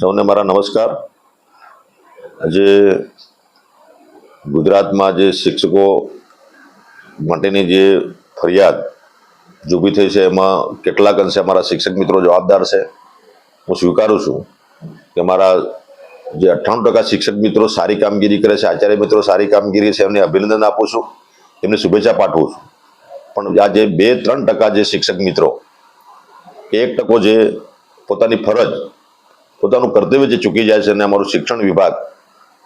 સૌને મારા નમસ્કાર। આજે ગુજરાતમાં જે શિક્ષકો માટેની જે ફરિયાદ જે ઊભી થઈ છે એમાં કેટલાક અંશે અમારા શિક્ષક મિત્રો જવાબદાર છે। હું સ્વીકારું છું કે મારા જે 98% શિક્ષક મિત્રો સારી કામગીરી કરે છે, આચાર્ય મિત્રો સારી કામગીરી છે, એમને અભિનંદન આપું છું, એમને શુભેચ્છા પાઠવું છું। પણ આ જે 2-3% જે શિક્ષક મિત્રો 1% જે પોતાની ફરજ પોતાનું કર્તવ્ય જે ચૂકી જાય છે અને અમારું શિક્ષણ વિભાગ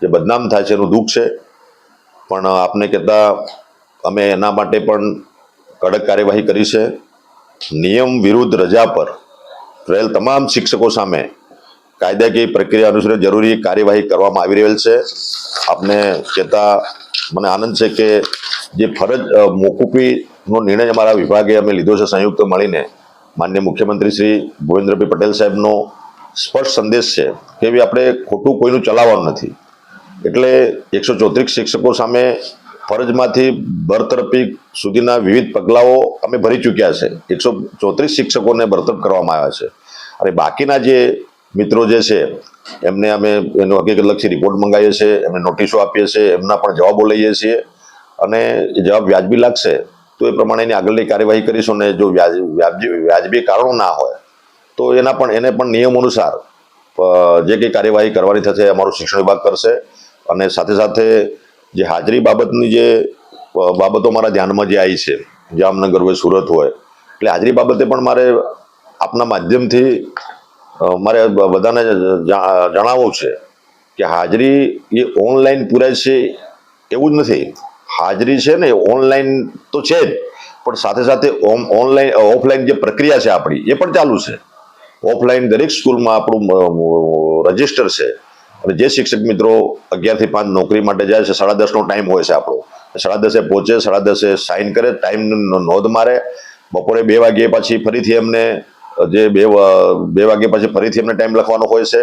જે બદનામ થાય છે એનું દુઃખ છે। પણ આપને કહેતા અમે એના માટે પણ કડક કાર્યવાહી કરી છે। નિયમ વિરુદ્ધ રજા પર રહેલ તમામ શિક્ષકો સામે કાયદાકીય પ્રક્રિયા અનુસાર જરૂરી કાર્યવાહી કરવામાં આવી રહેલ છે। આપને કહેતા મને આનંદ છે કે જે ફરજ મોકૂફીનો નિર્ણય અમારા વિભાગે અમે લીધો છે સંયુક્ત મળીને, માનનીય મુખ્યમંત્રી શ્રી ભૂપેન્દ્રભાઈ પટેલ સાહેબનો સ્પષ્ટ સંદેશ છે કે ભાઈ આપણે ખોટું કોઈનું ચલાવવાનું નથી। એટલે 134 શિક્ષકો સામે ફરજમાંથી બરતરફી સુધીના વિવિધ પગલાઓ અમે ભરી ચૂક્યા છે। 134 શિક્ષકોને બરતરફ કરવામાં આવ્યા છે અને બાકીના જે મિત્રો જે છે એમને અમે એનો હકીકતલક્ષી રિપોર્ટ મંગાવીએ છીએ, એમને નોટિસો આપીએ છીએ, એમના પણ જવાબો લઈએ છીએ અને જવાબ વ્યાજબી લાગશે તો એ પ્રમાણેની આગળની કાર્યવાહી કરીશું। અને જો વ્યાજબી કારણો ના હોય તો એને પણ નિયમ અનુસાર જે કંઈ કાર્યવાહી કરવાની થશે અમારું શિક્ષણ વિભાગ કરશે। અને સાથે સાથે જે હાજરી બાબતની જે બાબતો મારા ધ્યાનમાં જે આવી છે, જામનગર હોય, સુરત હોય, એટલે હાજરી બાબતે પણ મારે આપના માધ્યમથી મારે બધાને જણાવવું છે કે હાજરી એ ઓનલાઈન પૂરાય છે એવું જ નથી। હાજરી છે ને ઓનલાઈન તો છે જ, પણ સાથે સાથે ઓનલાઈન ઓફલાઈન જે પ્રક્રિયા છે આપણી એ પણ ચાલુ છે। ઓફલાઈન દરેક સ્કૂલમાં આપણું રજિસ્ટર છે અને જે શિક્ષક મિત્રો 11 થી 5 નોકરી માટે જાય છે, 10:30નો ટાઈમ હોય છે આપણો, 10:30 પહોંચે, 10:30 સાઇન કરે, ટાઈમ નોંધ મારે, બપોરે 2 વાગ્યે પછી ફરીથી એમને જે 2 વાગ્યા પછી ફરીથી એમને ટાઈમ લખવાનો હોય છે,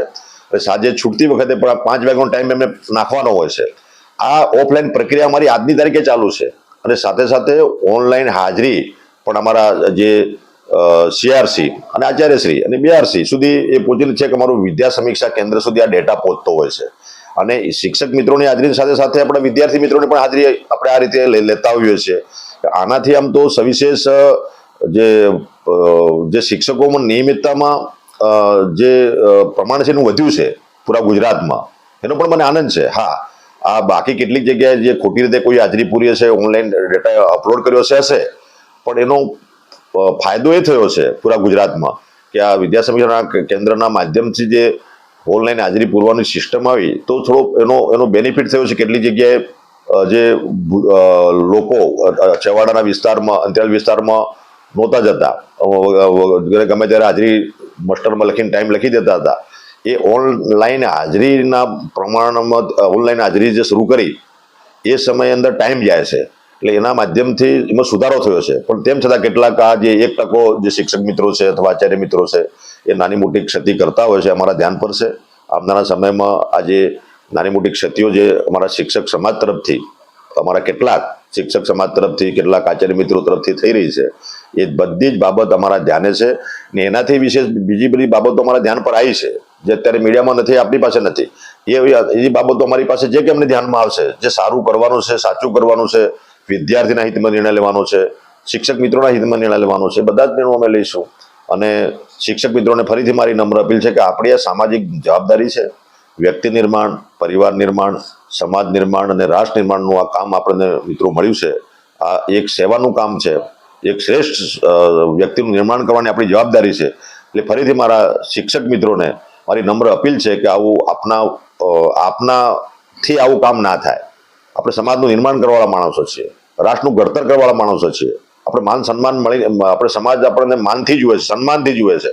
સાંજે છૂટતી વખતે પણ 5 વાગ્યાનો ટાઈમ એમને નાખવાનો હોય છે। આ ઓફલાઈન પ્રક્રિયા અમારી આજની તારીખે ચાલુ છે અને સાથે સાથે ઓનલાઈન હાજરી પણ અમારા જે CRC અને આચાર્યશ્રી અને BRC સુધી એ પહોંચેલું છે કે અમારું વિદ્યા સમીક્ષા કેન્દ્ર સુધી આ ડેટા પહોંચતો હોય છે। અને શિક્ષક મિત્રોની હાજરીની સાથે સાથે આપણે વિદ્યાર્થી મિત્રોની પણ હાજરી આપણે આ રીતે લેતા હોઈએ છીએ। આનાથી આમ તો સવિશેષ જે શિક્ષકોમાં નિયમિતતામાં જે પ્રમાણ છે એનું વધ્યું છે પૂરા ગુજરાતમાં, એનો પણ મને આનંદ છે। હા, આ બાકી કેટલીક જગ્યાએ જે ખોટી રીતે કોઈ હાજરી પૂરી હશે, ઓનલાઈન ડેટા અપલોડ કર્યો હશે, પણ એનો ફાયદો એ થયો છે પૂરા ગુજરાતમાં કે આ વિદ્યા સમીક્ષા કેન્દ્રના માધ્યમથી જે ઓનલાઈન હાજરી પૂરવાની સિસ્ટમ આવી તો થોડો એનો બેનિફિટ થયો છે। કેટલી જગ્યાએ જે લોકો છેવાડાના વિસ્તારમાં, અંતરિયાળ વિસ્તારમાં નહોતા જતા, ગમે ત્યારે હાજરી માસ્ટરમાં લખીને ટાઈમ લખી દેતા હતા, એ ઓનલાઈન હાજરીના પ્રમાણમાં ઓનલાઈન હાજરી જે શરૂ કરી એ સમય અંદર ટાઈમ જાય છે, એટલે એના માધ્યમથી એમાં સુધારો થયો છે। પણ તેમ છતાં કેટલાક આ જે 1% જે શિક્ષક મિત્રો છે અથવા આચાર્ય મિત્રો છે એ નાની મોટી ક્ષતિ કરતા હોય છે, અમારા ધ્યાન પર છે। આવનારા સમયમાં આ જે નાની મોટી ક્ષતિઓ જે અમારા શિક્ષક સમાજ તરફથી, અમારા કેટલાક શિક્ષક સમાજ તરફથી, કેટલાક આચાર્ય મિત્રો તરફથી થઈ રહી છે, એ બધી જ બાબત અમારા ધ્યાને છે ને એનાથી વિશેષ બીજી બધી બાબતો અમારા ધ્યાન પર આવી છે જે અત્યારે મીડિયામાં નથી, આપણી પાસે નથી। એ બાબતો અમારી પાસે જે કે અમને ધ્યાનમાં આવશે, જે સારું કરવાનું છે, સાચું કરવાનું છે, વિદ્યાર્થીના હિતમાં નિર્ણય લેવાનો છે, શિક્ષક મિત્રોના હિતમાં નિર્ણય લેવાનો છે, બધા જ નિર્ણયો અમે લઈશું। અને શિક્ષક મિત્રોને ફરીથી મારી નમ્ર અપીલ છે કે આપણી આ સામાજિક જવાબદારી છે, વ્યક્તિ નિર્માણ, પરિવાર નિર્માણ, સમાજ નિર્માણ અને રાષ્ટ્ર નિર્માણનું આ કામ આપણને મિત્રો મળ્યું છે। આ એક સેવાનું કામ છે, એક શ્રેષ્ઠ વ્યક્તિનું નિર્માણ કરવાની આપણી જવાબદારી છે। એટલે ફરીથી મારા શિક્ષક મિત્રોને મારી નમ્ર અપીલ છે કે આવું આપનાથી આવું કામ ના થાય। આપણે સમાજનું નિર્માણ કરવાવાળા માણસો છીએ, રાષ્ટ્રનું ઘડતર કરવાવાળા માણસો છીએ, આપણે માન સન્માન મળી, આપણે સમાજ આપણને માનથી જુએ છે, સન્માનથી જુએ છે,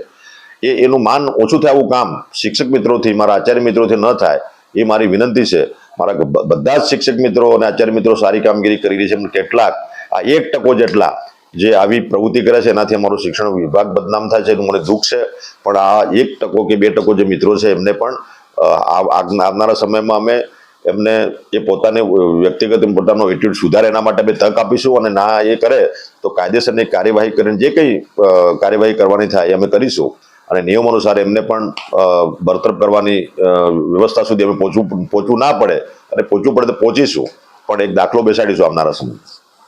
એનું માન ઓછું થાય આવું કામ શિક્ષક મિત્રોથી, મારા આચાર્ય મિત્રોથી ન થાય એ મારી વિનંતી છે। મારા બધા જ શિક્ષક મિત્રો અને આચાર્ય મિત્રો સારી કામગીરી કરી રહી છે, પણ કેટલાક આ 1% જેટલા જે આવી પ્રવૃત્તિ કરે છે એનાથી અમારું શિક્ષણ વિભાગ બદનામ થાય છે, એનું મને દુઃખ છે। પણ આ 1% કે 2% જે મિત્રો છે એમને પણ આવનારા સમયમાં અમે એમને એ પોતાને વ્યક્તિગત પોતાનો એટીટ્યુડ સુધારે એના માટે અમે તક આપીશું અને ના એ કરે તો કાયદેસરની કાર્યવાહી કરીને જે કંઈ કાર્યવાહી કરવાની થાય એ અમે કરીશું। અને નિયમ અનુસાર એમને પણ બરતરફ કરવાની વ્યવસ્થા સુધી અમે પહોંચવું ના પડે અને પહોંચવું પડે તો પહોંચીશું, પણ એક દાખલો બેસાડીશું આવનારા સમય.